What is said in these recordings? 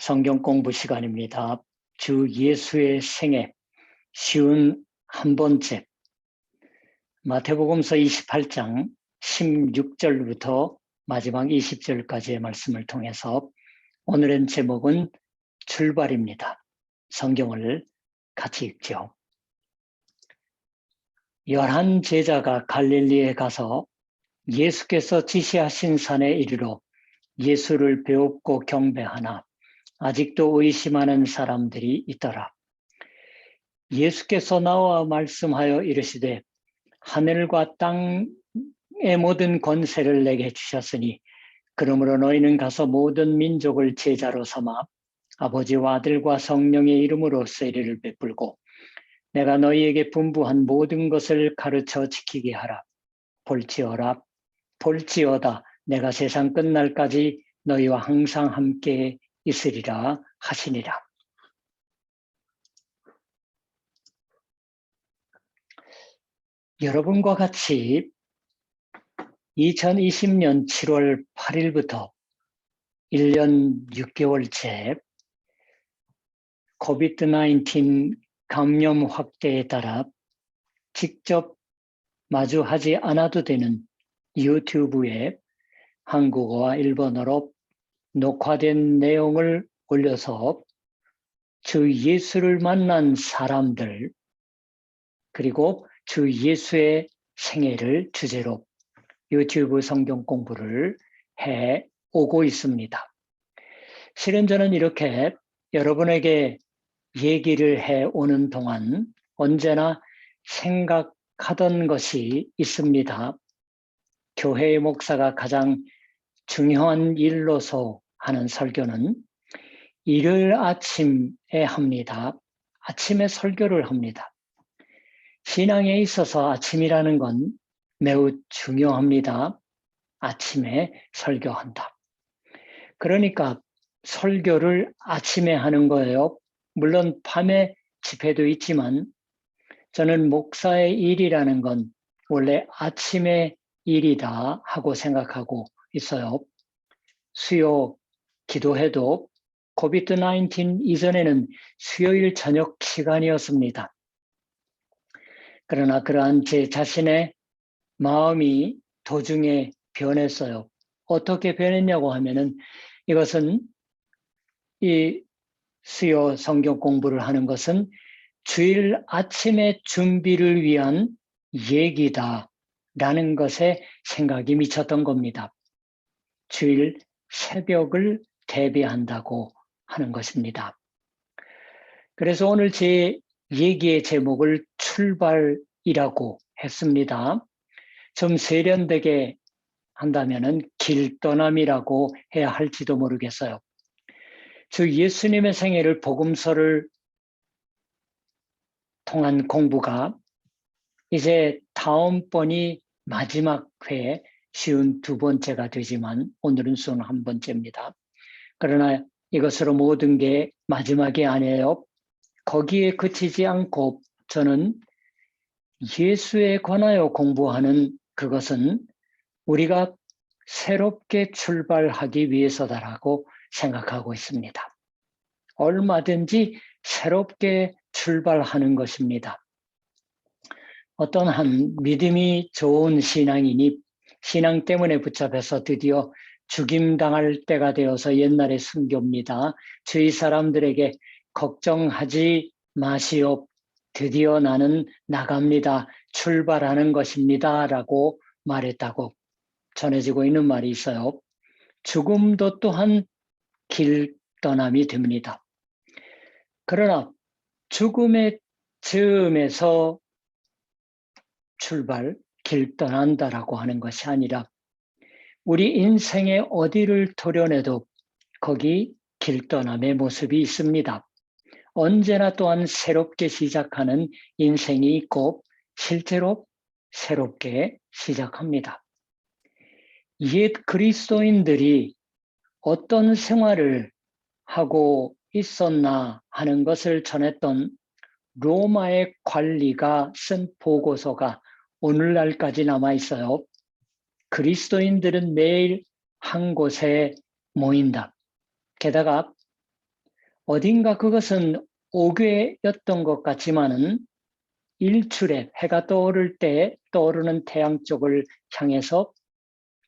성경 공부 시간입니다. 주 예수의 생애 쉬운 한 번째 마태복음서 28장 16절부터 마지막 20절까지의 말씀을 통해서 오늘의 제목은 출발입니다. 성경을 같이 읽죠. 11 제자가 갈릴리에 가서 예수께서 지시하신 산에 이르러 예수를 배웁고 경배하나 아직도 의심하는 사람들이 있더라. 예수께서 나와 말씀하여 이르시되 하늘과 땅의 모든 권세를 내게 주셨으니 그러므로 너희는 가서 모든 민족을 제자로 삼아 아버지와 아들과 성령의 이름으로 세례를 베풀고 내가 너희에게 분부한 모든 것을 가르쳐 지키게 하라. 볼지어다 내가 세상 끝날까지 너희와 항상 함께 있으리라 하시니라. 여러분과 같이 2020년 7월 8일부터 1년 6개월째 코비드-19 감염 확대에 따라 직접 마주하지 않아도 되는 유튜브에 한국어와 일본어로 녹화된 내용을 올려서 주 예수를 만난 사람들 그리고 주 예수의 생애를 주제로 유튜브 성경 공부를 해 오고 있습니다. 실은 저는 이렇게 여러분에게 얘기를 해 오는 동안 언제나 생각하던 것이 있습니다. 교회의 목사가 가장 중요한 일로서 하는 설교는 일요일 아침에 합니다. 아침에 설교를 합니다. 신앙에 있어서 아침이라는 건 매우 중요합니다. 아침에 설교한다. 그러니까 설교를 아침에 하는 거예요. 물론 밤에 집회도 있지만 저는 목사의 일이라는 건 원래 아침의 일이다 하고 생각하고 있어요. 수요 기도회도 코비드-19 이전에는 수요일 저녁 시간이었습니다. 그러나 그러한 제 자신의 마음이 도중에 변했어요. 어떻게 변했냐고 하면은 이것은 이 수요 성경 공부를 하는 것은 주일 아침의 준비를 위한 얘기다라는 것에 생각이 미쳤던 겁니다. 주일 새벽을 대비한다고 하는 것입니다. 그래서 오늘 제 얘기의 제목을 출발이라고 했습니다. 좀 세련되게 한다면은 길떠남이라고 해야 할지도 모르겠어요. 주 예수님의 생애를 복음서를 통한 공부가 이제 다음번이 마지막 회 쉬운 2번째가 되지만 오늘은 쉬운 1번째입니다. 그러나 이것으로 모든 게 마지막이 아니에요. 거기에 그치지 않고 저는 예수에 관하여 공부하는 그것은 우리가 새롭게 출발하기 위해서다라고 생각하고 있습니다. 얼마든지 새롭게 출발하는 것입니다. 어떤 한 믿음이 좋은 신앙인이 신앙 때문에 붙잡혀서 드디어 죽임당할 때가 되어서 옛날의 순교입니다. 주위 사람들에게 걱정하지 마시오. 드디어 나는 나갑니다. 출발하는 것입니다. 라고 말했다고 전해지고 있는 말이 있어요. 죽음도 또한 길떠남이 됩니다. 그러나 죽음의 즈음에서 출발, 길떠난다라고 하는 것이 아니라 우리 인생의 어디를 도려내도 거기 길떠남의 모습이 있습니다. 언제나 또한 새롭게 시작하는 인생이 있고 실제로 새롭게 시작합니다. 옛 그리스도인들이 어떤 생활을 하고 있었나 하는 것을 전했던 로마의 관리가 쓴 보고서가 오늘날까지 남아 있어요. 그리스도인들은 매일 한 곳에 모인다. 게다가 어딘가 그것은 오괴였던 것 같지만은 일출에 해가 떠오를 때 떠오르는 태양 쪽을 향해서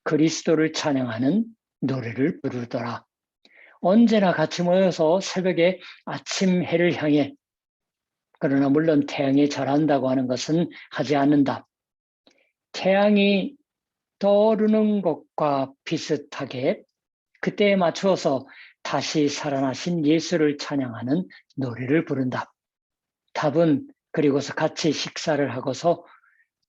그리스도를 찬양하는 노래를 부르더라. 언제나 같이 모여서 새벽에 아침 해를 향해, 그러나 물론 태양이 절한다고 하는 것은 하지 않는다. 태양이 떠오르는 것과 비슷하게 그때에 맞추어서 다시 살아나신 예수를 찬양하는 노래를 부른다. 답은 그리고서 같이 식사를 하고서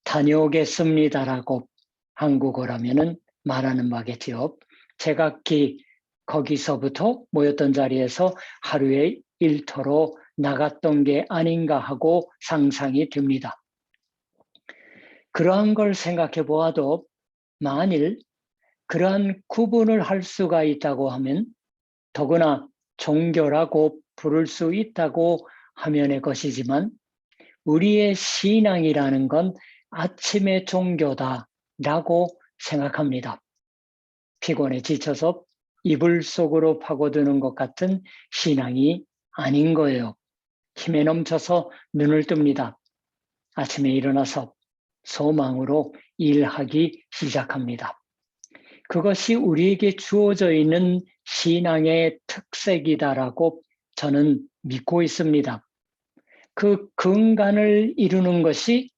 다녀오겠습니다라고 한국어라면은 말하는 바겠지요. 제각기 거기서부터 모였던 자리에서 하루에 일터로 나갔던 게 아닌가 하고 상상이 됩니다. 그러한 걸 생각해 보아도 만일 그러한 구분을 할 수가 있다고 하면 더구나 종교라고 부를 수 있다고 하면의 것이지만 우리의 신앙이라는 건 아침의 종교다라고 생각합니다. 피곤에 지쳐서 이불 속으로 파고드는 것 같은 신앙이 아닌 거예요. 힘에 넘쳐서 눈을 뜹니다. 아침에 일어나서 소망으로 일하기 시작합니다. 그것이 우리에게 주어져 있는 신앙의 특색이다라고 저는 믿고 있습니다. 그 근간을 이루는 것이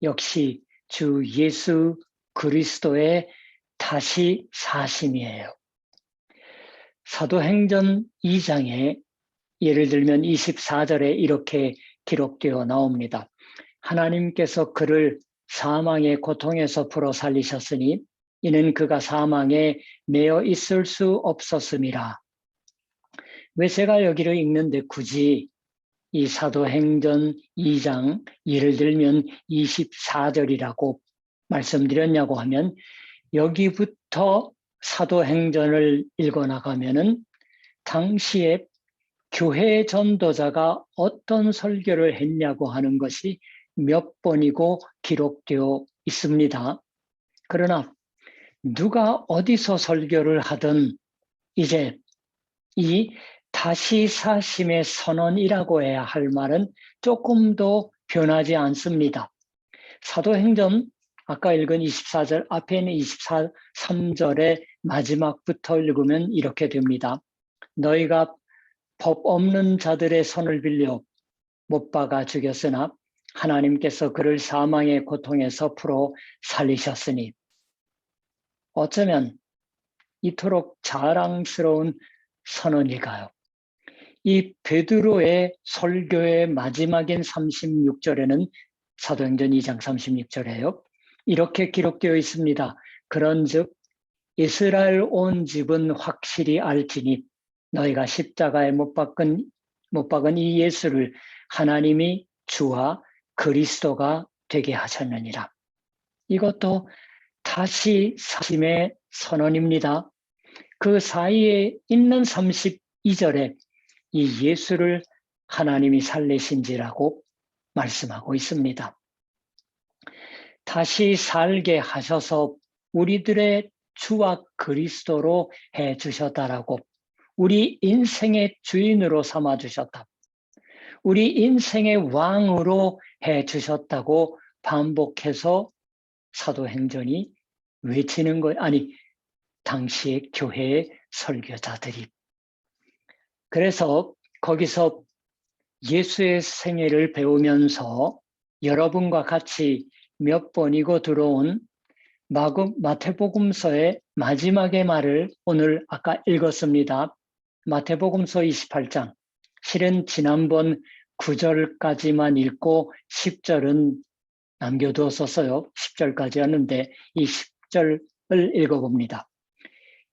역시 주 예수 그리스도의 다시 사심이에요. 사도행전 2장에 예를 들면 24절에 이렇게 기록되어 나옵니다. 하나님께서 그를 사망의 고통에서 풀어 살리셨으니 이는 그가 사망에 매여 있을 수 없었음이라. 왜 제가 여기를 읽는데 굳이 이 사도행전 2장 예를 들면 24절이라고 말씀드렸냐고 하면 여기부터 사도행전을 읽어나가면은 당시에 교회 전도자가 어떤 설교를 했냐고 하는 것이 몇 번이고 기록되어 있습니다. 그러나 누가 어디서 설교를 하든 이제 이 다시 사심의 선언이라고 해야 할 말은 조금 더 변하지 않습니다. 사도행전 아까 읽은 24절 앞에 있는 23절의 마지막부터 읽으면 이렇게 됩니다. 너희가 법 없는 자들의 손을 빌려 못 박아 죽였으나 하나님께서 그를 사망의 고통에서 풀어 살리셨으니 어쩌면 이토록 자랑스러운 선언일까요? 이 베드로의 설교의 마지막인 36절에는 사도행전 2장 36절에요. 이렇게 기록되어 있습니다. 그런즉 이스라엘 온 집은 확실히 알지니 너희가 십자가에 못 박은 이 예수를 하나님이 주와 그리스도가 되게 하셨느니라. 이것도 다시 사심의 선언입니다. 그 사이에 있는 32절에 이 예수를 하나님이 살리신지라고 말씀하고 있습니다. 다시 살게 하셔서 우리들의 주와 그리스도로 해 주셨다라고, 우리 인생의 주인으로 삼아 주셨다, 우리 인생의 왕으로 해 주셨다고 반복해서 사도행전이 외치는 것, 아니 당시의 교회의 설교자들이. 그래서 거기서 예수의 생애를 배우면서 여러분과 같이 몇 번이고 들어온 마태복음서의 마지막의 말을 오늘 아까 읽었습니다. 마태복음서 28장. 실은 지난번 9절까지만 읽고 10절은 남겨두었었어요. 10절까지였는데 이 10절을 읽어봅니다.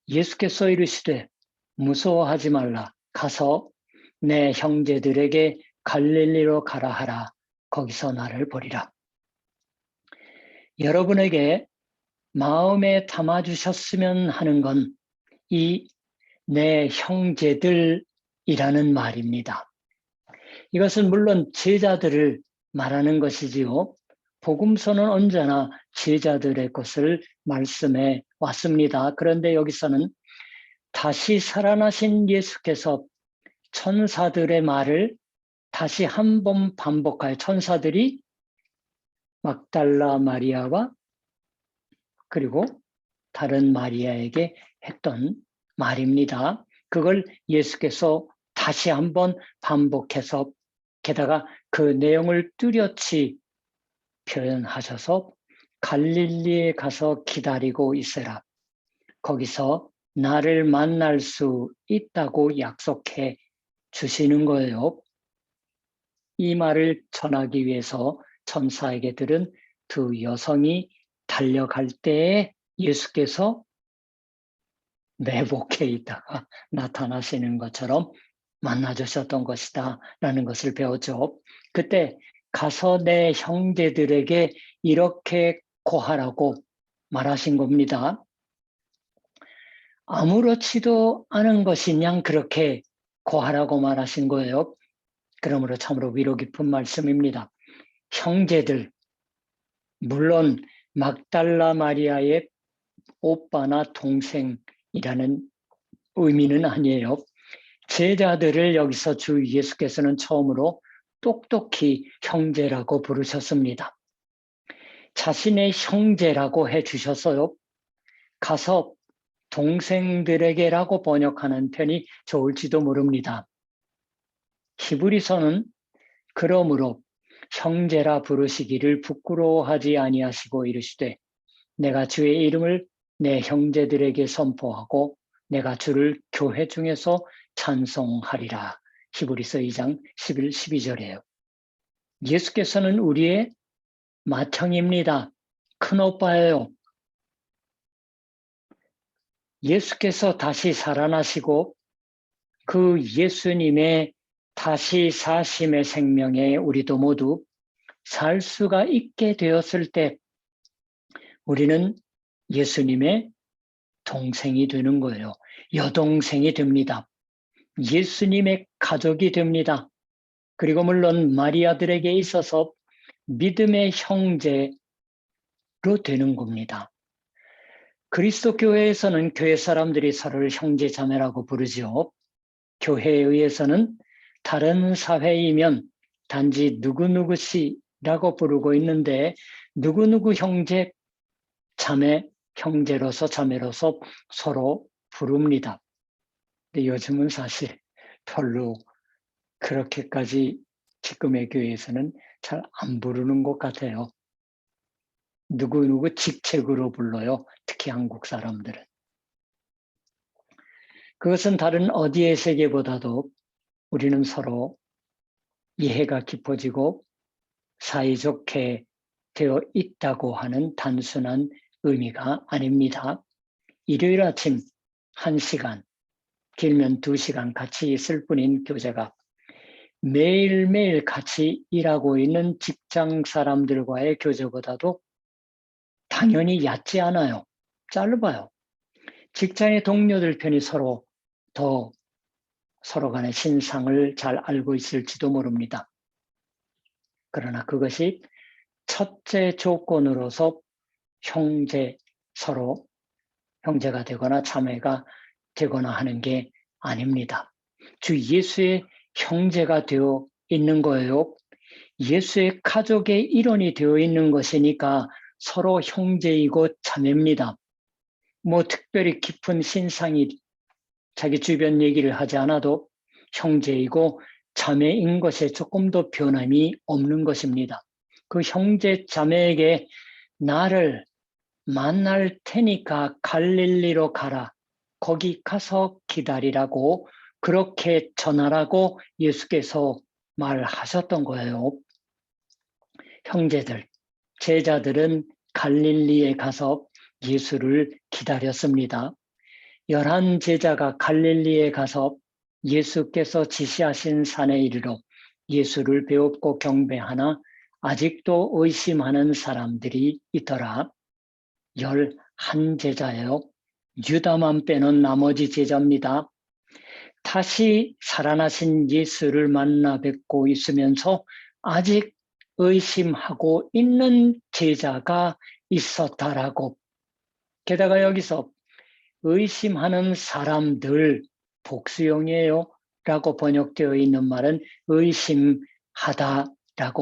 예수께서 이르시되 무서워하지 말라. 가서 내 형제들에게 갈릴리로 가라 하라. 거기서 나를 보리라. 여러분에게 마음에 담아주셨으면 하는 건 이 내 형제들이라는 말입니다. 이것은 물론 제자들을 말하는 것이지요. 복음서는 언제나 제자들의 것을 말씀해 왔습니다. 그런데 여기서는 다시 살아나신 예수께서 천사들의 말을 다시 한 번 반복하여 천사들이 막달라 마리아와 그리고 다른 마리아에게 했던 말입니다. 그걸 예수께서 다시 한번 반복해서 게다가 그 내용을 뚜렷이 표현하셔서 갈릴리에 가서 기다리고 있으라. 거기서 나를 만날 수 있다고 약속해 주시는 거예요. 이 말을 전하기 위해서 천사에게 들은 두 여성이 달려갈 때에 예수께서 내복해 있다가 나타나시는 것처럼 만나주셨던 것이다 라는 것을 배웠죠. 그때 가서 내 형제들에게 이렇게 고하라고 말하신 겁니다. 아무렇지도 않은 것이냐 그렇게 고하라고 말하신 거예요. 그러므로 참으로 위로 깊은 말씀입니다. 형제들, 물론 막달라 마리아의 오빠나 동생이라는 의미는 아니에요. 제자들을 여기서 주 예수께서는 처음으로 똑똑히 형제라고 부르셨습니다. 자신의 형제라고 해주셨어요. 가서 동생들에게라고 번역하는 편이 좋을지도 모릅니다. 히브리서는 그러므로 형제라 부르시기를 부끄러워하지 아니하시고 이르시되 내가 주의 이름을 내 형제들에게 선포하고 내가 주를 교회 중에서 찬송하리라. 히브리서 2장 11, 12절이에요. 예수께서는 우리의 맏형입니다. 큰오빠예요. 예수께서 다시 살아나시고 그 예수님의 다시 사심의 생명에 우리도 모두 살 수가 있게 되었을 때 우리는 예수님의 동생이 되는 거예요. 여동생이 됩니다. 예수님의 가족이 됩니다. 그리고 물론 마리아들에게 있어서 믿음의 형제로 되는 겁니다. 그리스도 교회에서는 교회 사람들이 서로를 형제 자매라고 부르죠. 교회에 의해서는 다른 사회이면 단지 누구누구씨라고 부르고 있는데 누구누구 형제, 자매, 형제로서 자매로서 서로 부릅니다. 근데 요즘은 사실 별로 그렇게까지 지금의 교회에서는 잘 안 부르는 것 같아요. 누구누구 직책으로 불러요. 특히 한국 사람들은. 그것은 다른 어디의 세계보다도 우리는 서로 이해가 깊어지고 사이좋게 되어 있다고 하는 단순한 의미가 아닙니다. 일요일 아침 1시간, 길면 2시간 같이 있을 뿐인 교제가 매일매일 같이 일하고 있는 직장 사람들과의 교제보다도 당연히 얕지 않아요. 짧아요. 직장의 동료들 편이 서로 더 서로 간의 신상을 잘 알고 있을지도 모릅니다. 그러나 그것이 첫째 조건으로서 서로 형제가 되거나 자매가 되거나 하는 게 아닙니다. 주 예수의 형제가 되어 있는 거예요. 예수의 가족의 일원이 되어 있는 것이니까 서로 형제이고 자매입니다. 뭐 특별히 깊은 신상이 자기 주변 얘기를 하지 않아도 형제이고 자매인 것에 조금 더 변함이 없는 것입니다. 그 형제 자매에게 나를 만날 테니까 갈릴리로 가라. 거기 가서 기다리라고 그렇게 전하라고 예수께서 말하셨던 거예요. 형제들, 제자들은 갈릴리에 가서 예수를 기다렸습니다. 11 제자가 갈릴리에 가서 예수께서 지시하신 산에 이르러 예수를 배웁고 경배하나 아직도 의심하는 사람들이 있더라. 11 제자예요. 유다만 빼놓은 나머지 제자입니다. 다시 살아나신 예수를 만나 뵙고 있으면서 아직 의심하고 있는 제자가 있었다라고. 게다가 여기서 의심하는 사람들 복수형이에요. 라고 번역되어 있는 말은 의심하다라고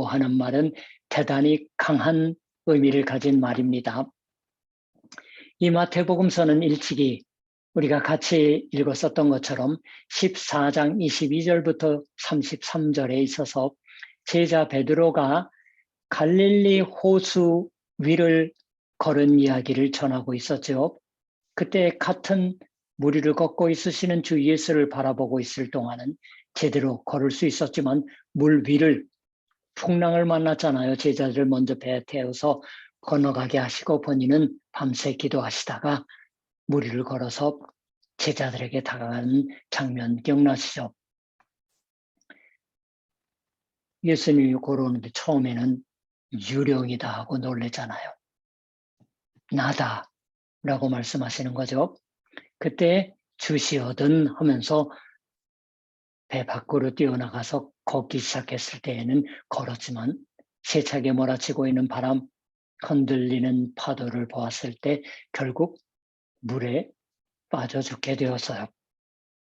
하는 말은 대단히 강한 의미를 가진 말입니다. 이 마태복음서는 일찍이 우리가 같이 읽었었던 것처럼 14장 22절부터 33절에 있어서 제자 베드로가 갈릴리 호수 위를 걸은 이야기를 전하고 있었죠. 그때 같은 무리를 걷고 있으시는 주 예수를 바라보고 있을 동안은 제대로 걸을 수 있었지만 물 위를 풍랑을 만났잖아요. 제자들을 먼저 배에 태워서 건너가게 하시고 본인은 밤새 기도하시다가 무리를 걸어서 제자들에게 다가가는 장면 기억나시죠? 예수님이 걸어오는데 처음에는 유령이다 하고 놀랬잖아요. 나다 라고 말씀하시는 거죠. 그때 주시어든 하면서 배 밖으로 뛰어나가서 걷기 시작했을 때에는 걸었지만 세차게 몰아치고 있는 바람, 흔들리는 파도를 보았을 때 결국 물에 빠져 죽게 되었어요.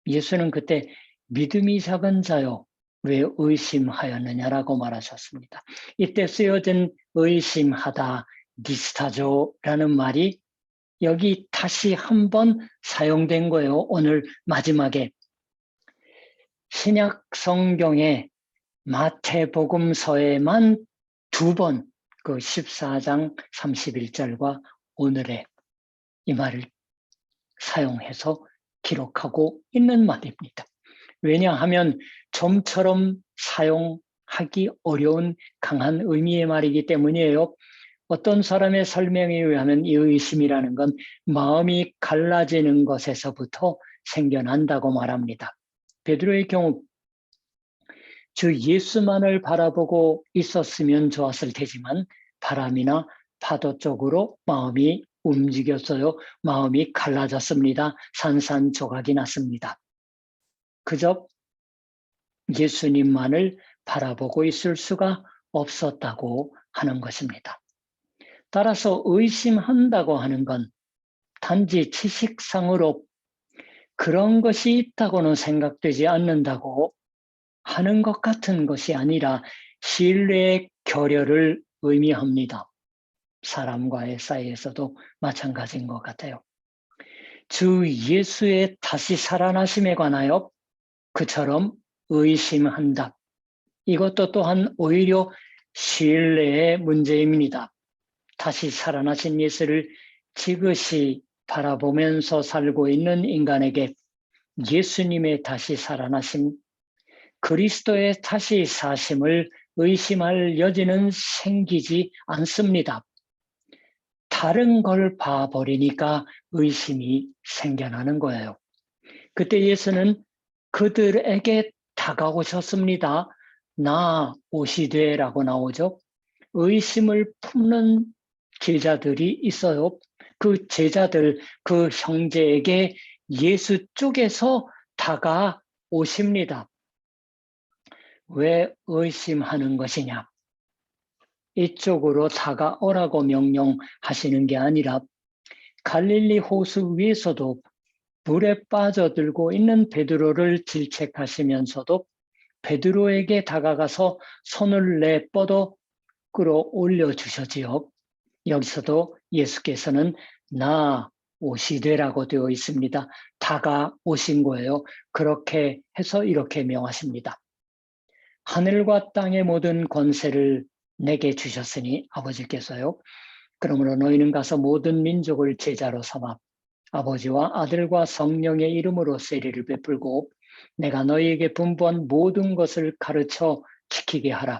예수는 그때 믿음이 작은 자요, 왜 의심하였느냐라고 말하셨습니다. 이때 쓰여진 의심하다, 니스타조라는 말이 여기 다시 한번 사용된 거예요. 오늘 마지막에 신약 성경에 마태복음서에만 2번 그 14장 31절과 오늘의 이 말을 사용해서 기록하고 있는 말입니다. 왜냐하면 좀처럼 사용하기 어려운 강한 의미의 말이기 때문이에요. 어떤 사람의 설명에 의하면 이 의심이라는 건 마음이 갈라지는 것에서부터 생겨난다고 말합니다. 베드로의 경우 주 예수만을 바라보고 있었으면 좋았을 테지만 바람이나 파도 쪽으로 마음이 움직였어요. 마음이 갈라졌습니다. 산산조각이 났습니다. 그저 예수님만을 바라보고 있을 수가 없었다고 하는 것입니다. 따라서 의심한다고 하는 건 단지 지식상으로 그런 것이 있다고는 생각되지 않는다고 하는 것 같은 것이 아니라 신뢰의 결여를 의미합니다. 사람과의 사이에서도 마찬가지인 것 같아요. 주 예수의 다시 살아나심에 관하여 그처럼 의심한다. 이것도 또한 오히려 신뢰의 문제입니다. 다시 살아나신 예수를 지그시 바라보면서 살고 있는 인간에게 예수님의 다시 살아나심, 그리스도의 다시 사심을 의심할 여지는 생기지 않습니다. 다른 걸 봐버리니까 의심이 생겨나는 거예요. 그때 예수는 그들에게 다가오셨습니다. 나 오시되라고 나오죠. 의심을 품는 제자들이 있어요. 그 제자들, 그 형제에게 예수 쪽에서 다가오십니다. 왜 의심하는 것이냐? 이쪽으로 다가오라고 명령하시는 게 아니라 갈릴리 호수 위에서도 물에 빠져들고 있는 베드로를 질책하시면서도 베드로에게 다가가서 손을 내뻗어 끌어올려 주셨지요. 여기서도 예수께서는 나 오시되라고 되어 있습니다. 다가오신 거예요. 그렇게 해서 이렇게 명하십니다. 하늘과 땅의 모든 권세를 내게 주셨으니 아버지께서요. 그러므로 너희는 가서 모든 민족을 제자로 삼아 아버지와 아들과 성령의 이름으로 세례를 베풀고 내가 너희에게 분부한 모든 것을 가르쳐 지키게 하라.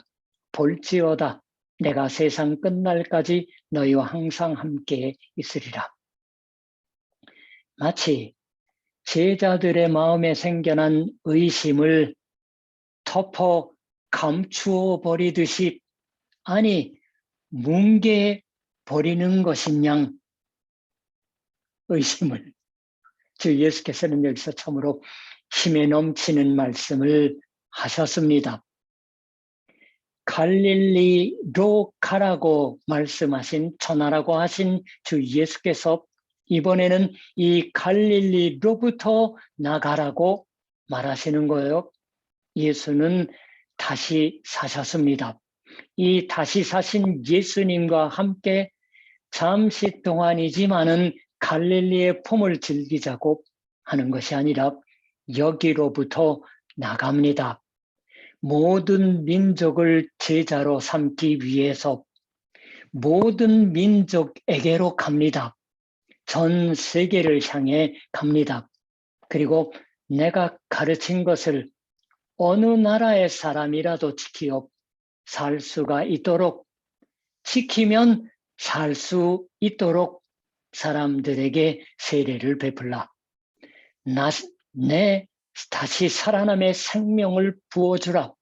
볼지어다 내가 세상 끝날까지 너희와 항상 함께 있으리라. 마치 제자들의 마음에 생겨난 의심을 덮어 감추어 버리듯이 아니 뭉개 버리는 것인 양 의심을 주 예수께서는 여기서 참으로 힘에 넘치는 말씀을 하셨습니다. 갈릴리로 가라고 말씀하신 전하라고 하신 주 예수께서 이번에는 이 갈릴리로부터 나가라고 말하시는 거예요. 예수는 다시 사셨습니다. 이 다시 사신 예수님과 함께 잠시 동안이지만은 갈릴리의 폼을 즐기자고 하는 것이 아니라 여기로부터 나갑니다. 모든 민족을 제자로 삼기 위해서 모든 민족에게로 갑니다. 전 세계를 향해 갑니다. 그리고 내가 가르친 것을 어느 나라의 사람이라도 지키어 살 수가 있도록, 지키면 살 수 있도록 사람들에게 세례를 베풀라. 내 다시 살아남의 생명을 부어주라.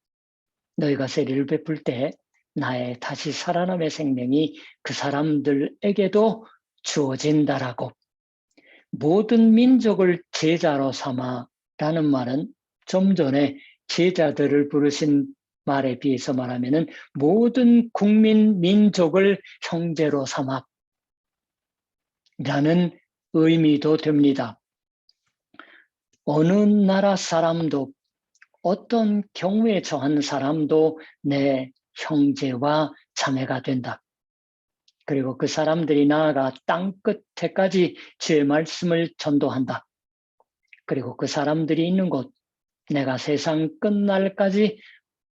너희가 세례를 베풀 때 나의 다시 살아남의 생명이 그 사람들에게도 주어진다라고. 모든 민족을 제자로 삼아라는 말은 좀 전에 제자들을 부르신 말에 비해서 말하면은 모든 국민 민족을 형제로 삼아라는 의미도 됩니다. 어느 나라 사람도 어떤 경우에 처한 사람도 내 형제와 자매가 된다. 그리고 그 사람들이 나아가 땅 끝에까지 주의 말씀을 전도한다. 그리고 그 사람들이 있는 곳, 내가 세상 끝날까지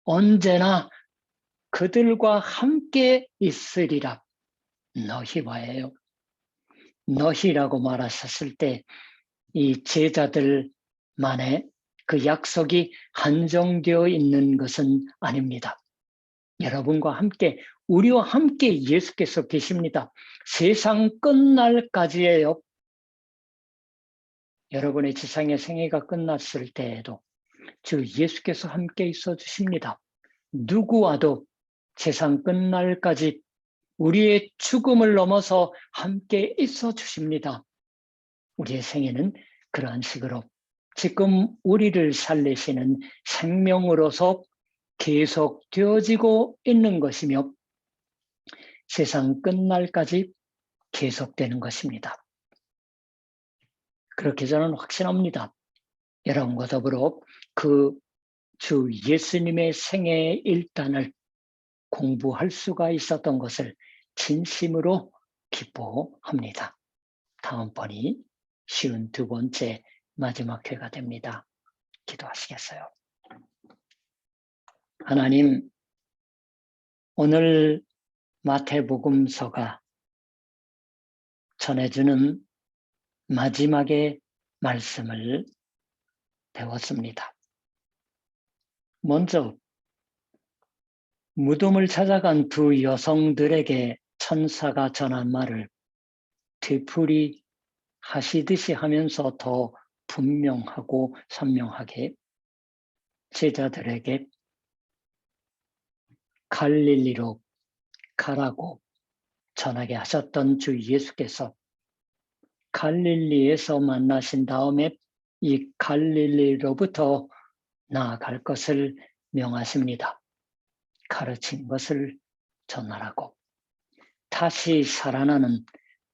언제나 그들과 함께 있으리라. 너희와예요. 너희라고 말하셨을 때 이 제자들만의 그 약속이 한정되어 있는 것은 아닙니다. 여러분과 함께, 우리와 함께 예수께서 계십니다. 세상 끝날까지예요. 여러분의 지상의 생애가 끝났을 때에도 주 예수께서 함께 있어 주십니다. 누구와도 세상 끝날까지 우리의 죽음을 넘어서 함께 있어 주십니다. 우리의 생애는 그러한 식으로 지금 우리를 살리시는 생명으로서 계속 되어지고 있는 것이며 세상 끝날까지 계속되는 것입니다. 그렇게 저는 확신합니다. 여러분과 더불어 그 주 예수님의 생애의 일단을 공부할 수가 있었던 것을 진심으로 기뻐합니다. 다음번이 52번째 마지막 회가 됩니다. 기도하시겠어요? 하나님, 오늘 마태복음서가 전해주는 마지막의 말씀을 배웠습니다. 먼저 무덤을 찾아간 두 여성들에게 천사가 전한 말을 되풀이 하시듯이 하면서 더 분명하고 선명하게 제자들에게 갈릴리로 가라고 전하게 하셨던 주 예수께서 갈릴리에서 만나신 다음에 이 갈릴리로부터 나아갈 것을 명하십니다. 가르친 것을 전하라고. 다시 살아나는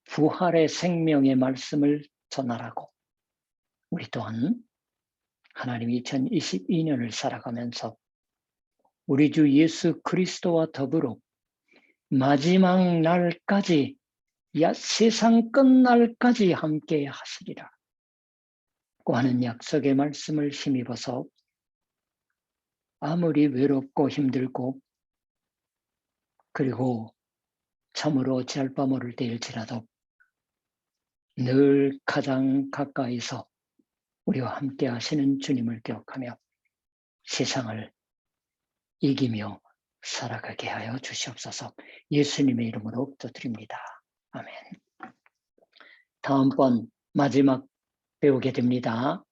부활의 생명의 말씀을 전하라고. 우리 또한 하나님 2022년을 살아가면서 우리 주 예수 그리스도와 더불어 마지막 날까지, 세상 끝날까지 함께 하시리라 고 하는 약속의 말씀을 힘입어서 아무리 외롭고 힘들고 그리고 참으로 짤바 모를 때일지라도 늘 가장 가까이서 우리와 함께 하시는 주님을 기억하며 세상을 이기며 살아가게 하여 주시옵소서. 예수님의 이름으로 기도드립니다. 아멘. 다음번 마지막 배우게 됩니다.